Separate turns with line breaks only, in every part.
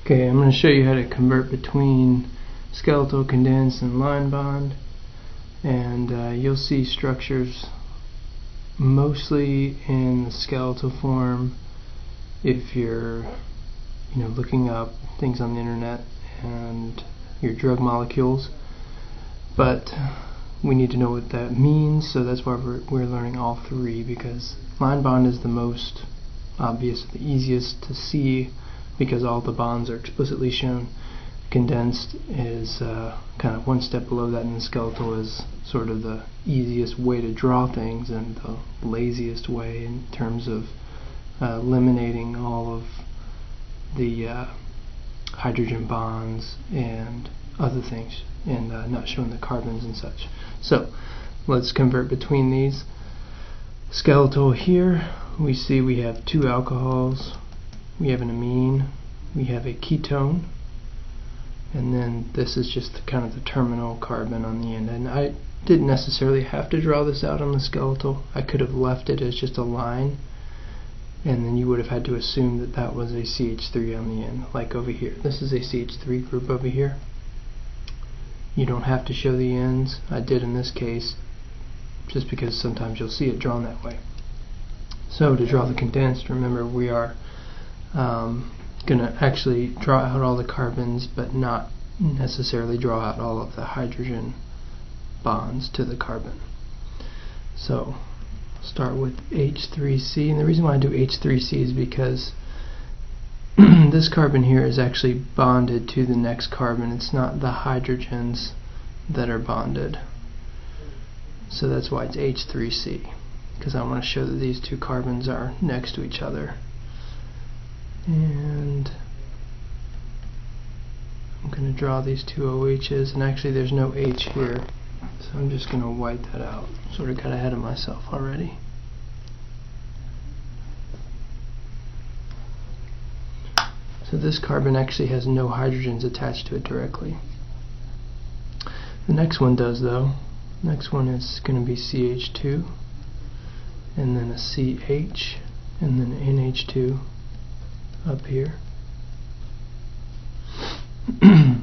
Okay, I'm going to show you how to convert between skeletal, condensed, and line bond, and you'll see structures mostly in the skeletal form if you're looking up things on the internet and your drug molecules, but we need to know what that means, so that's why we're learning all three, because line bond is the most obvious, the easiest to see, because all the bonds are explicitly shown. Condensed is kind of one step below that, and the skeletal is sort of the easiest way to draw things and the laziest way in terms of eliminating all of the hydrogen bonds and other things, and not showing the carbons and such. So let's convert between these. Skeletal, here we see we have two alcohols, we have an amine, we have a ketone, and then this is just kind of the terminal carbon on the end. And I didn't necessarily have to draw this out on the skeletal. I could have left it as just a line, and then you would have had to assume that that was a CH3 on the end, like over here. This is a CH3 group over here. You don't have to show the ends. I did in this case, just because sometimes you'll see it drawn that way. So to draw the condensed, remember we are going to actually draw out all the carbons, but not necessarily draw out all of the hydrogen bonds to the carbon. So start with H3C, and the reason why I do H3C is because this carbon here is actually bonded to the next carbon. It's not the hydrogens that are bonded. So that's why it's H3C, because I want to show that these two carbons are next to each other. And I'm going to draw these two OHs, and actually there's no H here, so I'm just going to white that out. Sort of got ahead of myself already. So this carbon actually has no hydrogens attached to it directly. The next one does, though. Next one is going to be CH2, and then a CH, and then NH2 up here. And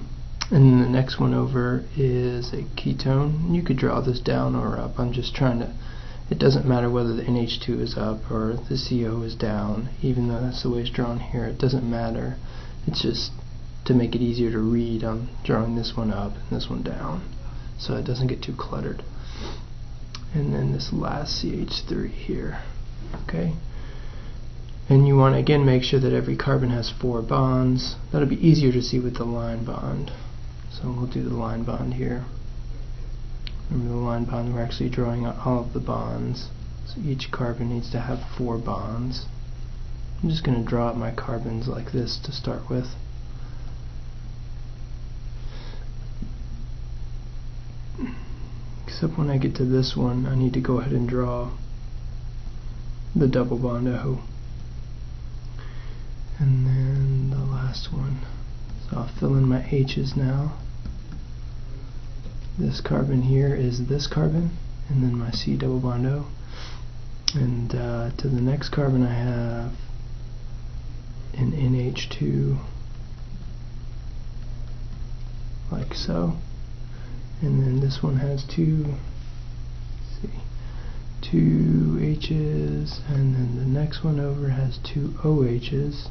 then the next one over is a ketone. You could draw this down or up. I'm just trying to, it doesn't matter whether the NH2 is up or the CO is down, even though that's the way it's drawn here. It doesn't matter. It's just to make it easier to read. I'm drawing this one up and this one down, so it doesn't get too cluttered. And then this last CH3 here. Okay. And you want to again make sure that every carbon has 4 bonds. That'll be easier to see with the line bond. So we'll do the line bond here. Remember the line bond, we're actually drawing out all of the bonds. So each carbon needs to have 4 bonds. I'm just going to draw out my carbons like this to start with. Except when I get to this one, I need to go ahead and draw the double bond O. And then the last one. So I'll fill in my H's now. This carbon here is this carbon, and then my C double bond O. And to the next carbon I have an NH2, like so. And then this one has two H's, and then the next one over has 2 OH's.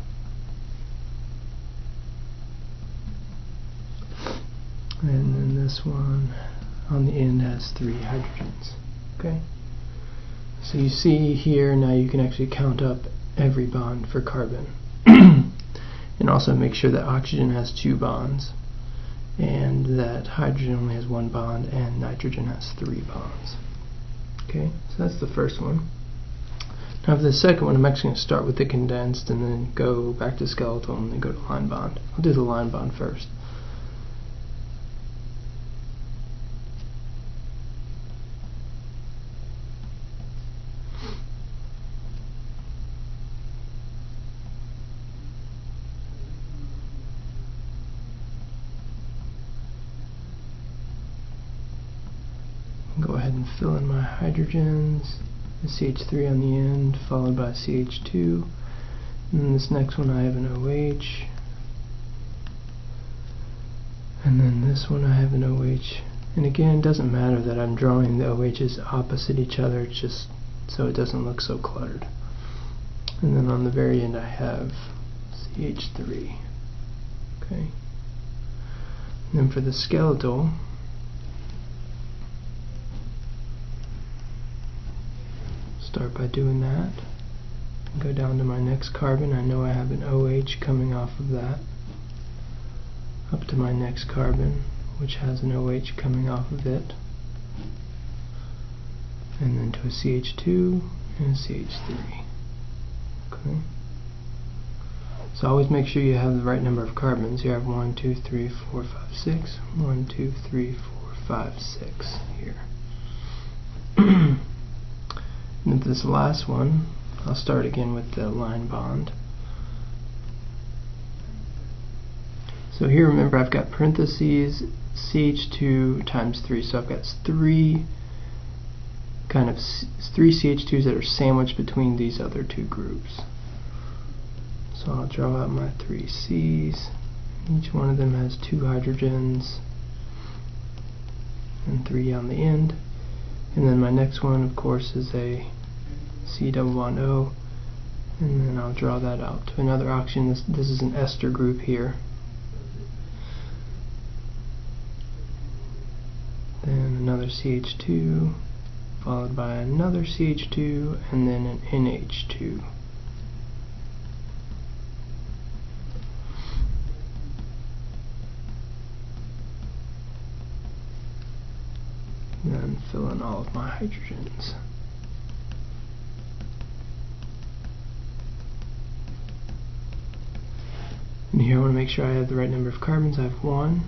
And then this one on the end has 3 hydrogens. Okay? So you see here, now you can actually count up every bond for carbon. And also make sure that oxygen has 2 bonds, and that hydrogen only has 1 bond, and nitrogen has 3 bonds. Okay, so that's the first one. Now for the second one, I'm actually going to start with the condensed and then go back to skeletal and then go to line bond. I'll do the line bond first. Go ahead and fill in my hydrogens, the CH3 on the end, followed by CH2, and then this next one I have an OH, And then this one I have an OH. And again, it doesn't matter that I'm drawing the OHs opposite each other, it's just so it doesn't look so cluttered. And then on the very end I have CH3. Okay. And then for the skeletal, start by doing that. Go down to my next carbon. I know I have an OH coming off of that. Up to my next carbon, which has an OH coming off of it. And then to a CH2 and a CH3. Okay. So always make sure you have the right number of carbons. You have 1, 2, 3, 4, 5, 6. 1, 2, 3, 4, 5, 6 here. And then for this last one, I'll start again with the line bond. So here, remember, I've got parentheses CH2 times 3. So I've got three CH2s that are sandwiched between these other two groups. So I'll draw out my 3 C's. Each one of them has 2 hydrogens and 3 on the end. And then my next one, of course, is a C double bond O, and then I'll draw that out to another oxygen. This is an ester group here. Then another CH2, followed by another CH2, and then an NH2. And then fill in all of my hydrogens. And here I want to make sure I have the right number of carbons. I have 1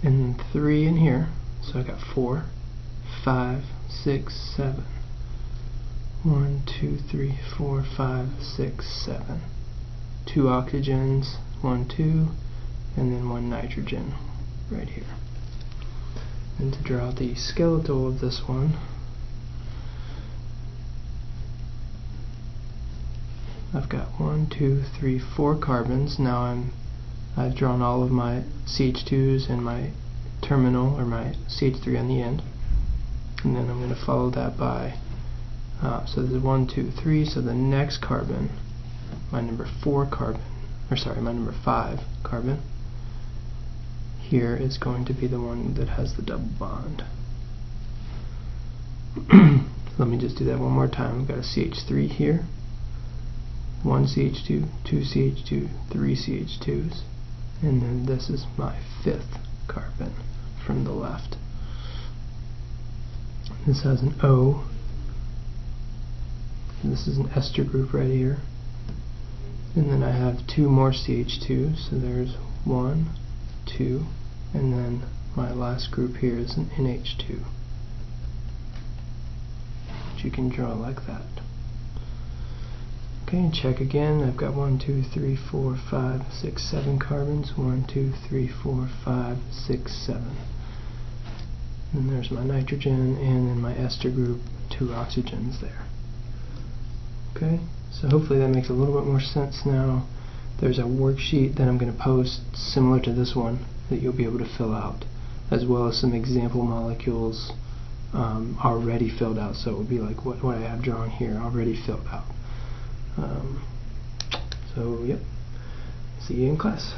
and 3 in here. So I got 4, 5, 6, 7. 1, 2, 3, 4, 5, 6, 7. 2 oxygens, 1, 2, and then 1 nitrogen right here. And to draw the skeletal of this one, I've got 1, 2, 3, 4 carbons. Now I've drawn all of my CH2s and my terminal, or my CH3 on the end. And then I'm going to follow that by, so there's 1, 2, 3, so the next carbon, my number 4 carbon, or sorry, my number 5 carbon, here is going to be the one that has the double bond. Let me just do that one more time. We've got a CH3 here, 1 CH2, 2 CH2, 3 CH2s, and then this is my 5th carbon from the left. This has an O. This is an ester group right here. And then I have 2 more CH2s, so there's 1, 2, and then my last group here is an NH2, which you can draw like that. Okay, check again. I've got 1, 2, 3, 4, 5, 6, 7 carbons. 1, 2, 3, 4, 5, 6, 7. And there's my nitrogen, and then my ester group, 2 oxygens there. Okay, so hopefully that makes a little bit more sense now. There's a worksheet that I'm going to post similar to this one that you'll be able to fill out, as well as some example molecules already filled out. So it will be like what I have drawn here already filled out. So, yep. See you in class.